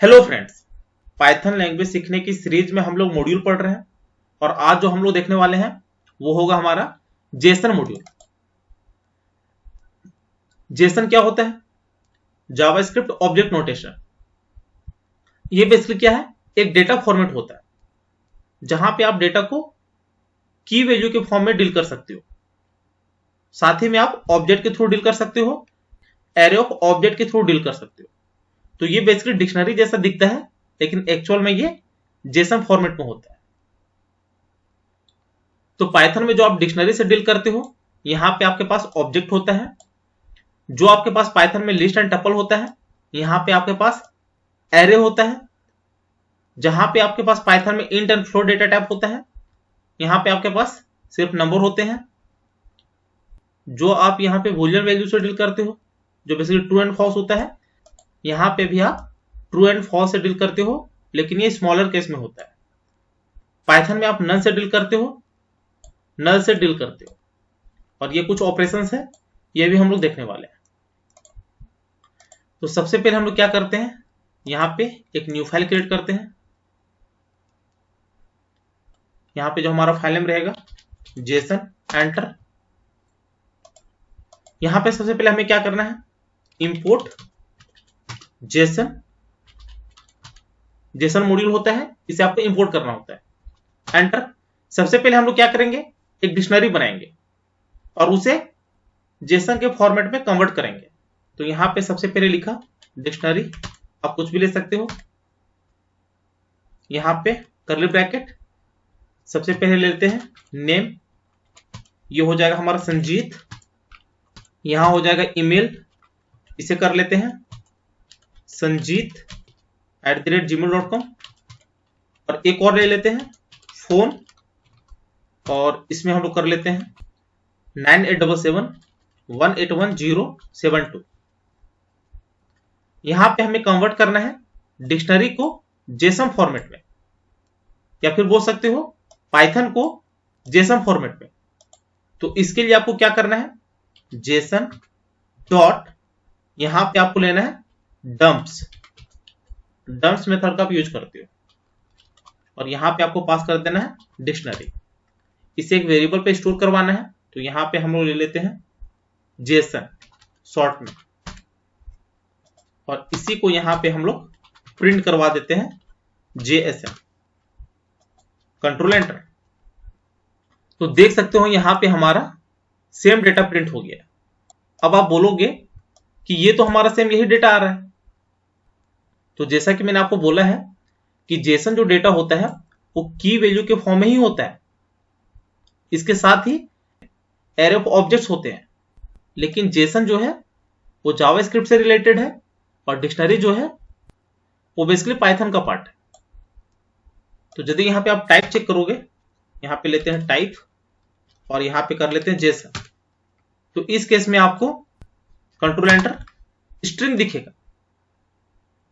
Hello friends, Python language सीखने की series में हम लोग मॉड्यूल पढ़ रहे हैं और आज जो हम लोग देखने वाले हैं वो होगा हमारा जेसन मॉड्यूल। जेसन क्या होता है? JavaScript object notation. ये बेसिकली क्या है? एक डेटा फॉर्मेट होता है जहां पे आप डेटा को की वैल्यू के फॉर्म में डील कर सकते हो, साथ ही में आप ऑब्जेक्ट के थ्रू डील कर सकते हो, एरे ऑफ ऑब्जेक्ट के थ्रू डील कर सकते हो। तो ये बेसिकली डिक्शनरी जैसा दिखता है लेकिन एक्चुअल में ये जेसन फॉर्मेट में होता है। तो पाइथन में जो आप डिक्शनरी से डील करते हो, यहां पे आपके पास ऑब्जेक्ट होता है। जो आपके पास पाइथन में लिस्ट एंड टपल होता है, यहां पे आपके पास एरे होता है। जहां पे आपके पास पाइथन में int and float data type होता है, यहां पे आपके पास सिर्फ नंबर होते हैं। जो आप यहां पे बूलियन वैल्यू से डील करते हो, जो बेसिकली ट्रू एंड फॉल्स होता है, यहां पे भी आप ट्रू एंड फॉल्स से डील करते हो, लेकिन ये स्मॉलर केस में होता है। पाइथन में आप नल से डील करते हो, नल से डील करते हो, और ये कुछ ऑपरेशंस है, ये भी हम लोग देखने वाले हैं। तो सबसे पहले हम लोग क्या करते हैं, यहां पे एक न्यू फाइल क्रिएट करते हैं। यहां पे जो हमारा फाइल नेम रहेगा जेसन, एंटर। यहां पे सबसे पहले हमें क्या करना है, इंपोर्ट जेसन। जेसन मॉड्यूल होता है, इसे आपको इंपोर्ट करना होता है। एंटर। सबसे पहले हम लोग क्या करेंगे, एक डिक्शनरी बनाएंगे और उसे जेसन के फॉर्मेट में कन्वर्ट करेंगे। तो यहां पे सबसे पहले लिखा डिक्शनरी, आप कुछ भी ले सकते हो। यहां पे कर्ली ब्रैकेट, सबसे पहले लेते हैं नेम, ये हो जाएगा हमारा संजीत। यहां हो जाएगा ईमेल, इसे कर लेते हैं sanjeet@gmail.com। और एक और ले लेते हैं फोन, और इसमें हम लोग कर लेते हैं 9877181072। यहां पे हमें कन्वर्ट करना है डिक्शनरी को जेसन फॉर्मेट में, या फिर बोल सकते हो पाइथन को जेसन फॉर्मेट में। तो इसके लिए आपको क्या करना है, जेसन डॉट, यहां पे आपको लेना है डम्प्स। डम्प्स मेथड का आप यूज करते हो, और यहां पे आपको पास कर देना है डिक्शनरी। इसे एक वेरिएबल पे स्टोर करवाना है, तो यहां पे हम लोग ले लेते हैं जेसन शॉर्ट में, और इसी को यहां पे हम लोग प्रिंट करवा देते हैं JSN। Control enter. तो देख सकते हो यहां पे हमारा सेम डेटा प्रिंट हो गया। अब आप बोलोगे कि ये तो हमारा सेम यही डेटा आ रहा है। तो जैसा कि मैंने आपको बोला है कि जेसन जो डेटा होता है वो की वैल्यू के फॉर्म में ही होता है। इसके साथ ही एरे ऑफ ऑब्जेक्ट्स होते हैं, लेकिन जेसन जो है वो जावास्क्रिप्ट से रिलेटेड है, और डिक्शनरी जो है वो बेसिकली पाइथन का पार्ट है। तो यदि यहां पे आप टाइप चेक करोगे, यहां पे लेते हैं टाइप और यहां पे कर लेते हैं जेसन, तो इस केस में आपको कंट्रोल एंटर स्ट्रिंग दिखेगा,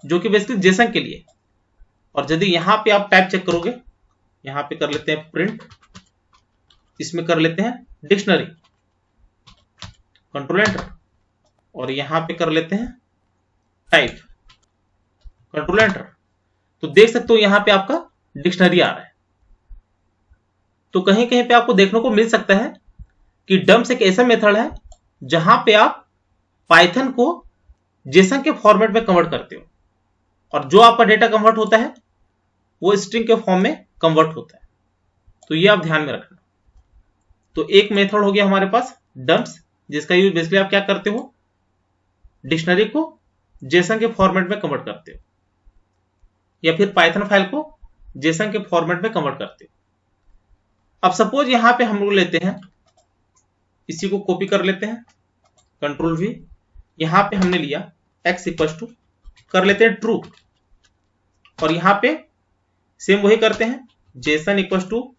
जो कि बेसिकली जेसन के लिए। और यदि यहां पे आप टाइप चेक करोगे, यहां पे कर लेते हैं प्रिंट, इसमें कर लेते हैं डिक्शनरी, कंट्रोल एंटर, और यहां पे कर लेते हैं टाइप, कंट्रोल एंटर। तो देख सकते हो यहां पे आपका डिक्शनरी आ रहा है। तो कहीं कहीं पे आपको देखने को मिल सकता है कि डम्प्स एक ऐसा मेथड है जहां पे आप पाइथन को जेसन के फॉर्मेट में कन्वर्ट करते हो, और जो आपका डेटा कन्वर्ट होता है वो स्ट्रिंग के फॉर्म में कन्वर्ट होता है। तो ये आप ध्यान में रखना। तो एक मेथड हो गया हमारे पास डम्प्स, जिसका यूज बेसिकली आप क्या करते हो, डिक्शनरी को जेसन के फॉर्मेट में कन्वर्ट करते हो, या फिर पाइथन फाइल को जेसन के फॉर्मेट में कन्वर्ट करते हो। अब सपोज यहां पे हम लोग लेते हैं, इसी को कॉपी कर लेते हैं, कंट्रोल V, यहां पे हमने लिया x इक्वल टू, कर लेते हैं ट्रू, और यहां पे सेम वही करते हैं JSON equal to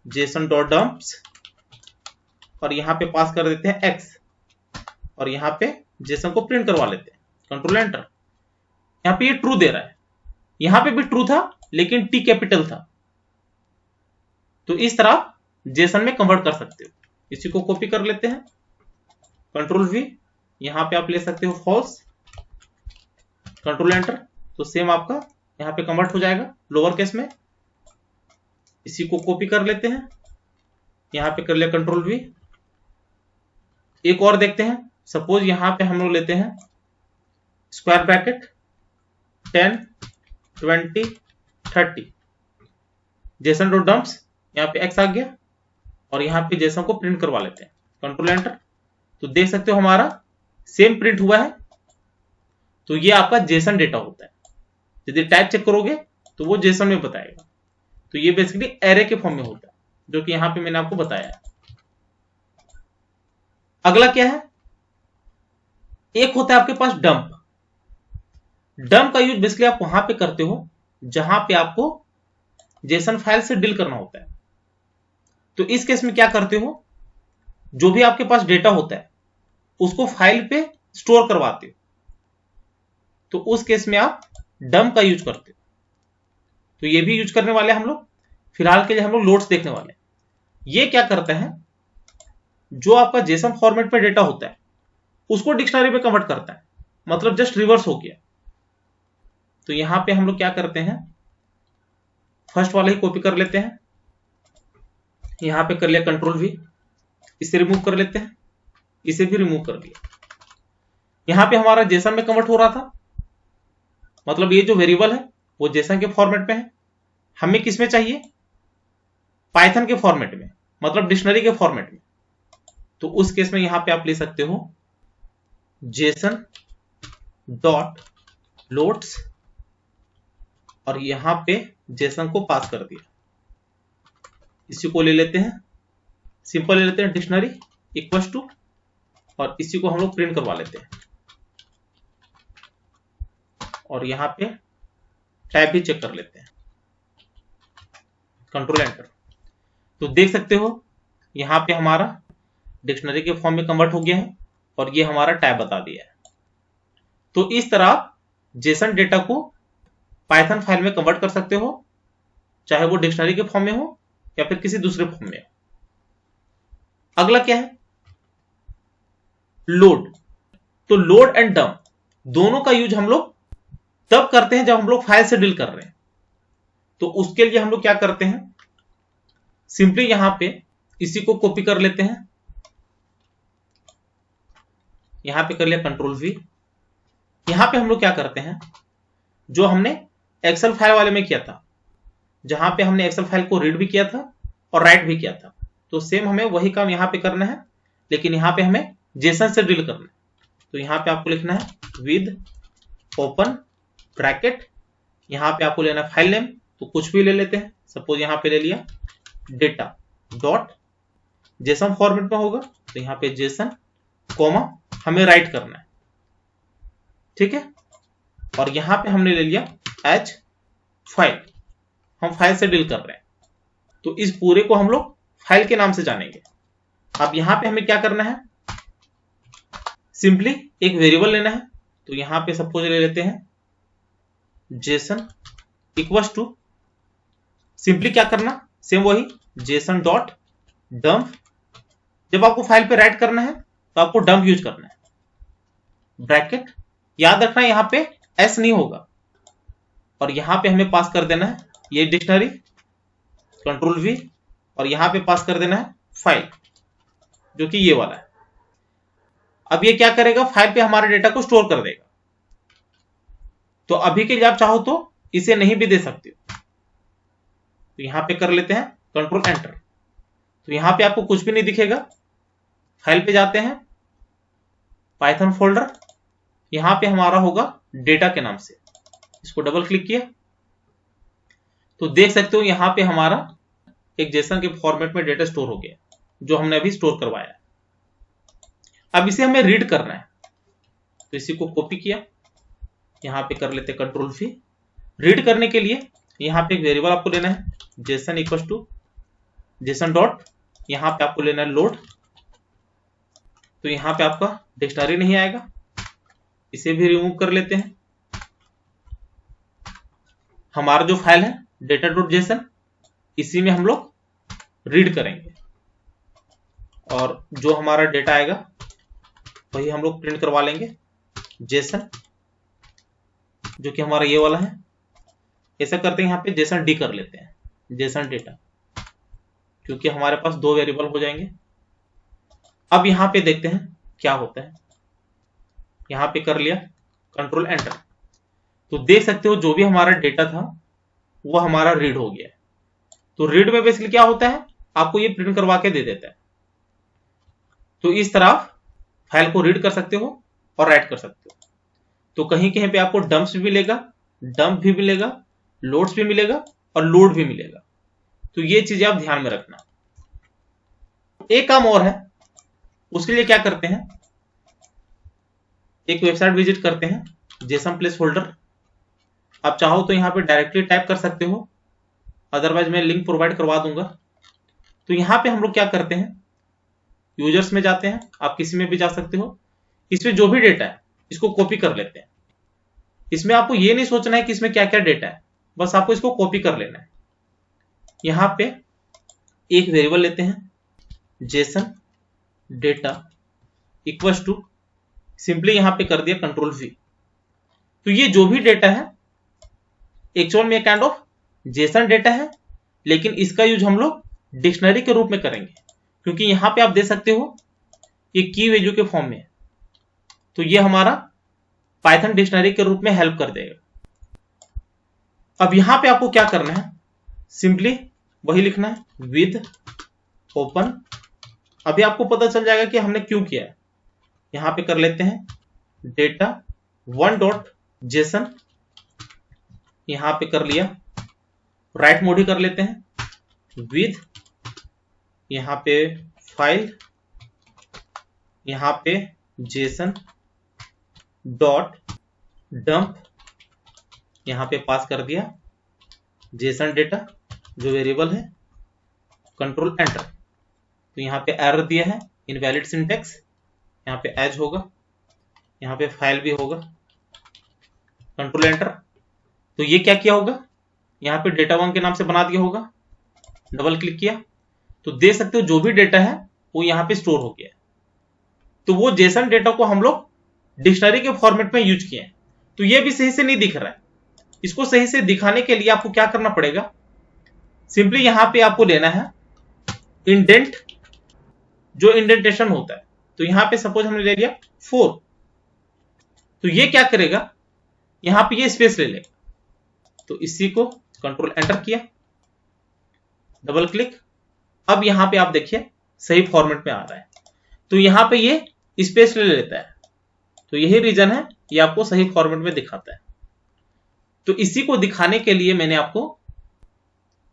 JSON dot dumps, और यहां पे पास कर देते हैं x, और यहां पे जेसन को प्रिंट करवा लेते हैं, कंट्रोल एंटर। यहां पे ये ट्रू दे रहा है, यहां पे भी ट्रू था लेकिन T कैपिटल था। तो इस तरह जेसन में कन्वर्ट कर सकते हो। इसी को कॉपी कर लेते हैं, कंट्रोल V, यहां पे आप ले सकते हो फॉल्स, कंट्रोल एंटर। तो सेम आपका यहाँ पे कन्वर्ट हो जाएगा लोअर केस में। इसी को कॉपी कर लेते हैं, यहाँ पे कर लिया कंट्रोल वी। एक और देखते हैं, सपोज यहाँ पे हम लोग लेते हैं square bracket 10 20 30 Jason dot dumps, यहाँ पे एक्स आ गया और यहाँ पे जेसन को प्रिंट करवा लेते हैं, कंट्रोल एंटर। तो देख सकते हो हमारा सेम प्रिंट हुआ है। तो ये आपका जेसन डेटा होता है। यदि टाइप चेक करोगे तो वो जेसन में बताएगा। तो ये बेसिकली एरे के फॉर्म में होता है, जो कि यहां पे मैंने आपको बताया है। अगला क्या है, एक होता है आपके पास डंप। डंप का यूज बेसिकली आप वहां पे करते हो जहां पे आपको जेसन फाइल से डील करना होता है। तो इस केस में क्या करते हो, जो भी आपके पास डेटा होता है उसको फाइल पे स्टोर करवाते हो। तो उस केस में आप डंप का यूज करते हो। तो ये भी यूज करने वाले हम लोग। फिलहाल के लिए हम लोग लोड्स देखने वाले हैं। ये क्या करता है, जो आपका जेसन फॉर्मेट पे डेटा होता है उसको डिक्शनरी में कन्वर्ट करता है, मतलब जस्ट रिवर्स हो गया। तो यहां पे हम लोग क्या करते हैं, फर्स्ट वाला ही कॉपी कर लेते हैं, यहां पे कर लिया कंट्रोल वी, इसे रिमूव कर लेते हैं, इसे भी रिमूव कर लिया। यहां पे हमारा जेसन में कन्वर्ट हो रहा था, मतलब ये जो वेरिएबल है वो जेसन के फॉर्मेट में है। हमें किस में चाहिए, पाइथन के फॉर्मेट में, मतलब डिक्शनरी के फॉर्मेट में। तो उस केस में यहां पे आप ले सकते हो जेसन डॉट लोड्स और यहां पे जेसन को पास कर दिया। इसी को ले लेते हैं, सिंपल ले लेते हैं डिक्शनरी इक्वल्स टू, और इसी को हम लोग प्रिंट करवा लेते हैं और यहां पे टाइप भी चेक कर लेते हैं, कंट्रोल एंटर। तो देख सकते हो यहां पे हमारा डिक्शनरी के फॉर्म में कन्वर्ट हो गया है और ये हमारा टैब बता दिया है। तो इस तरह आप जेसन डेटा को पाइथन फाइल में कन्वर्ट कर सकते हो, चाहे वो डिक्शनरी के फॉर्म में हो या फिर किसी दूसरे फॉर्म में हो। अगला क्या है, लोड। तो लोड एंड डंप दोनों का यूज हम लोग तब करते हैं जब हम लोग फाइल से डील कर रहे हैं। तो उसके लिए हम लोग क्या करते हैं, सिंपली यहां पे इसी को कॉपी कर लेते हैं, यहां पे कर लिया कंट्रोल वी। यहां पे हम लोग क्या करते हैं, जो हमने एक्सेल फाइल वाले में किया था, जहां पे हमने एक्सेल फाइल को रीड भी किया था और राइट भी किया था, तो सेम हमें वही काम यहां पे करना है, लेकिन यहां पे हमें जेसन से डील करना है। तो यहां पे आपको लिखना है विद ओपन ब्रैकेट, यहां पे आपको लेना है फाइल नेम, तो कुछ भी ले लेते हैं, सपोज यहां पे ले लिया डेटा डॉट जेसन फॉर्मेट में होगा, तो यहां पे जेसन कॉमा हमें राइट करना है, ठीक है। और यहां पे हमने ले लिया एच फाइल, हम फाइल से डील कर रहे हैं, तो इस पूरे को हम लोग फाइल के नाम से जानेंगे। अब यहां पे हमें क्या करना है, सिंपली एक वेरिएबल लेना है। तो यहां पे सपोज ले लेते हैं जेसन इक्वल्स टू, सिंपली क्या करना, सेम वही जेसन डॉट डंप। जब आपको फाइल पे राइट करना है तो आपको डंप यूज करना है, ब्रैकेट, याद रखना यहां पे एस नहीं होगा, और यहां पे हमें पास कर देना है ये डिक्शनरी, कंट्रोल वी, और यहां पे पास कर देना है फाइल, जो कि ये वाला है। अब ये क्या करेगा, फाइल पे हमारे डेटा को स्टोर कर देगा। तो अभी के लिए आप चाहो तो इसे नहीं भी दे सकते हो। तो यहां पे कर लेते हैं कंट्रोल एंटर। तो यहां पे आपको कुछ भी नहीं दिखेगा। फाइल पे जाते हैं, पाइथन फोल्डर, यहां पे हमारा होगा डेटा के नाम से, इसको डबल क्लिक किया तो देख सकते हो यहां पे हमारा एक जेसन के फॉर्मेट में डेटा स्टोर हो गया, जो हमने अभी स्टोर करवाया है। अब इसे हमें रीड करना है, तो इसी को कॉपी किया, यहां पे कर लेते कंट्रोल वी। रीड करने के लिए यहां पे एक वेरिएबल आपको लेना है, JSON equal to JSON dot, यहां पे आपको लेना है लोड। तो यहां पे आपका डिक्शनरी नहीं आएगा, इसे भी रिमूव कर लेते हैं। हमारा जो फाइल है डेटा डॉट जेसन, इसी में हम लोग रीड करेंगे और जो हमारा डेटा आएगा वही हम लोग प्रिंट करवा लेंगे, जेसन जो कि हमारा ये वाला है। ऐसा करते हैं यहाँ पे जेसन डी कर लेते हैं, जेसन डेटा, क्योंकि हमारे पास 2 वेरिएबल हो जाएंगे। अब यहाँ पे देखते हैं क्या होता है। यहाँ पे कर लिया, कंट्रोल एंटर, तो देख सकते हो जो भी हमारा डेटा था वो हमारा रीड हो गया। तो रीड में बेसिकली क्या होता है, आपको ये प्रिंट करवा के दे देता है। तो इस तरह फाइल को रीड कर सकते हो और राइट कर सकते हो। तो कहीं कहीं पे आपको डंप्स भी मिलेगा, डंप भी मिलेगा, लोड्स भी मिलेगा और लोड भी मिलेगा। तो ये चीजें आप ध्यान में रखना। एक काम और है, उसके लिए क्या करते हैं, एक वेबसाइट विजिट करते हैं, जेसन प्लेस होल्डर। आप चाहो तो यहां पे डायरेक्टली टाइप कर सकते हो, अदरवाइज मैं लिंक प्रोवाइड करवा दूंगा। तो यहां पे हम लोग क्या करते हैं, यूजर्स में जाते हैं, आप किसी में भी जा सकते हो। इसमें जो भी डेटा है इसको कॉपी कर लेते हैं। इसमें आपको ये नहीं सोचना है कि इसमें क्या क्या डेटा है, बस आपको इसको कॉपी कर लेना है। यहां पे एक वेरिएबल लेते हैं, JSON data equals to, simply यहां पे कर दिया कंट्रोल V। तो ये जो भी डेटा है एक्चुअल में काइंड ऑफ जेसन डेटा है, लेकिन इसका यूज हम लोग डिक्शनरी के रूप में करेंगे, क्योंकि यहां पे आप दे सकते हो ये की वैल्यू के फॉर्म में है। तो ये हमारा पाइथन डिक्शनरी के रूप में हेल्प कर देगा। अब यहां पे आपको क्या करना है, सिंपली वही लिखना है, विद ओपन। अभी आपको पता चल जाएगा कि हमने क्यों किया है। यहां पे कर लेते हैं डेटा 1.json, यहां पे कर लिया, राइट मोड ही कर लेते हैं, विद, यहां पे फाइल, यहां पे जेसन डॉट डंप, यहां पे पास कर दिया जेसन डेटा जो वेरिएबल है, कंट्रोल एंटर। तो यहां पे एरर दिया है, इनवैलिड सिंटेक्स, यहां पे एज होगा, यहां पे फाइल भी होगा, कंट्रोल एंटर। तो ये क्या किया होगा, यहां पे डेटा 1 के नाम से बना दिया होगा। डबल क्लिक किया तो देख सकते हो जो भी डेटा है वो यहां पे स्टोर हो गया। तो वो जेसन डेटा को हम लोग डिक्शनरी के फॉर्मेट में यूज किए। तो ये भी सही से नहीं दिख रहा है। इसको सही से दिखाने के लिए आपको क्या करना पड़ेगा, सिंपली यहां पे आपको लेना है इंडेंट, जो इंडेंटेशन होता है। तो यहां पे सपोज हमने ले लिया 4, तो ये क्या करेगा, यहां पे ये स्पेस ले लेगा। तो इसी को कंट्रोल एंटर किया, डबल क्लिक, अब यहां पे आप देखिए सही फॉर्मेट में आ रहा है। तो यहां पे ये स्पेस ले लेता है, तो यही रीजन है ये आपको सही फॉर्मेट में दिखाता है। तो इसी को दिखाने के लिए मैंने आपको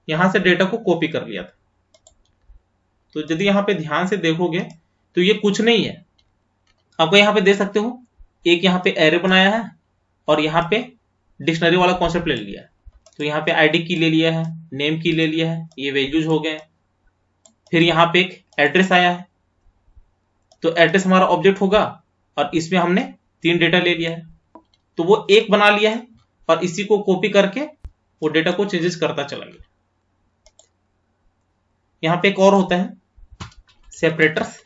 यहां से डेटा को कॉपी कर लिया था। तो यदि यहां पे ध्यान से देखोगे तो ये कुछ नहीं है, आपको यहां पे दे सकते हो, एक यहां पे एरे बनाया है और यहां पे डिक्शनरी वाला कॉन्सेप्ट ले लिया है। तो यहां पे आईडी की ले लिया है, नेम की ले लिया है, ये वैल्यूज हो गए। फिर यहां पे एक एड्रेस आया है, तो एड्रेस हमारा ऑब्जेक्ट होगा और इसमें हमने 3 डेटा ले लिया है, तो वो एक बना लिया है और इसी को कॉपी करके वो डेटा को चेंजेस करता चला गया। यहां पे एक और होता है, सेपरेटर्स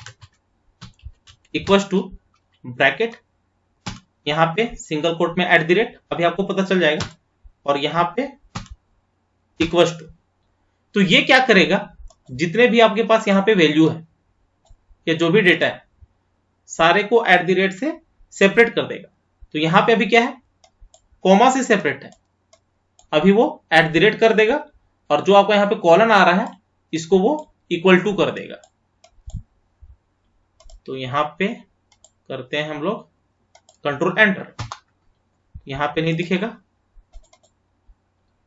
इक्वल्स टू ब्रैकेट, यहां पे सिंगल कोट में @ अभी आपको पता चल जाएगा, और यहां पे इक्वल्स टू। तो ये क्या करेगा, जितने भी आपके पास यहां पे वैल्यू है या जो भी डेटा है सारे को @ से सेपरेट कर देगा। तो यहां पे अभी क्या है, कॉमा से सेपरेट है, अभी वो @ कर देगा, और जो आपको यहां पे कॉलन आ रहा है इसको वो इक्वल टू कर देगा। तो यहां पे करते हैं हम लोग कंट्रोल एंटर, यहां पे नहीं दिखेगा,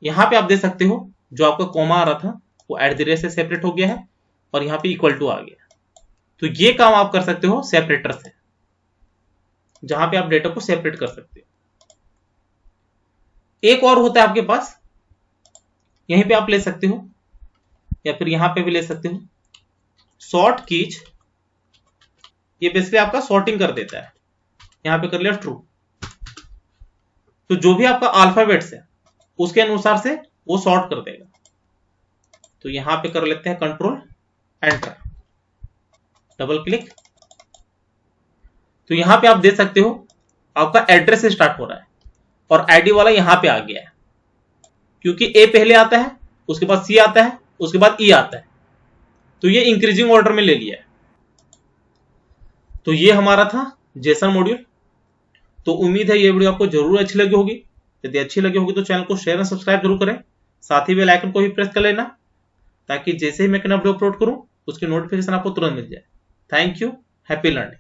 यहां पे आप देख सकते हो जो आपका कॉमा आ रहा था वो @ से सेपरेट हो गया है और यहां पे इक्वल टू आ गया। तो ये काम आप कर सकते हो सेपरेटर से, जहां पे आप डेटा को सेपरेट कर सकते हो। एक और होता है आपके पास, यहीं पे आप ले सकते हो या फिर यहां पे भी ले सकते हो, सॉर्ट कीज। ये बेसिकली आपका सॉर्टिंग कर देता है, यहां पे कर लिया ट्रू। तो जो भी आपका अल्फाबेट्स है उसके अनुसार से वो सॉर्ट कर देगा। तो यहां पे कर लेते हैं कंट्रोल एंटर, डबल क्लिक। तो यहां पे आप देख सकते हो आपका एड्रेस से स्टार्ट हो रहा है, और आईडी वाला यहां पे आ गया है, क्योंकि ए पहले आता है, उसके बाद सी आता है, उसके बाद ई आता है, तो ये इंक्रीजिंग ऑर्डर में ले लिया है। तो ये हमारा था जेसन मॉड्यूल। तो उम्मीद है ये वीडियो आपको जरूर अच्छी लगी होगी। यदि अच्छी लगी होगी तो चैनल को शेयर और सब्सक्राइब जरूर करें, साथ ही बेल आइकन को भी प्रेस कर लेना, ताकि जैसे ही मैं वीडियो अपलोड करूं उसकी नोटिफिकेशन आपको तुरंत मिल जाए। Thank you, happy learning.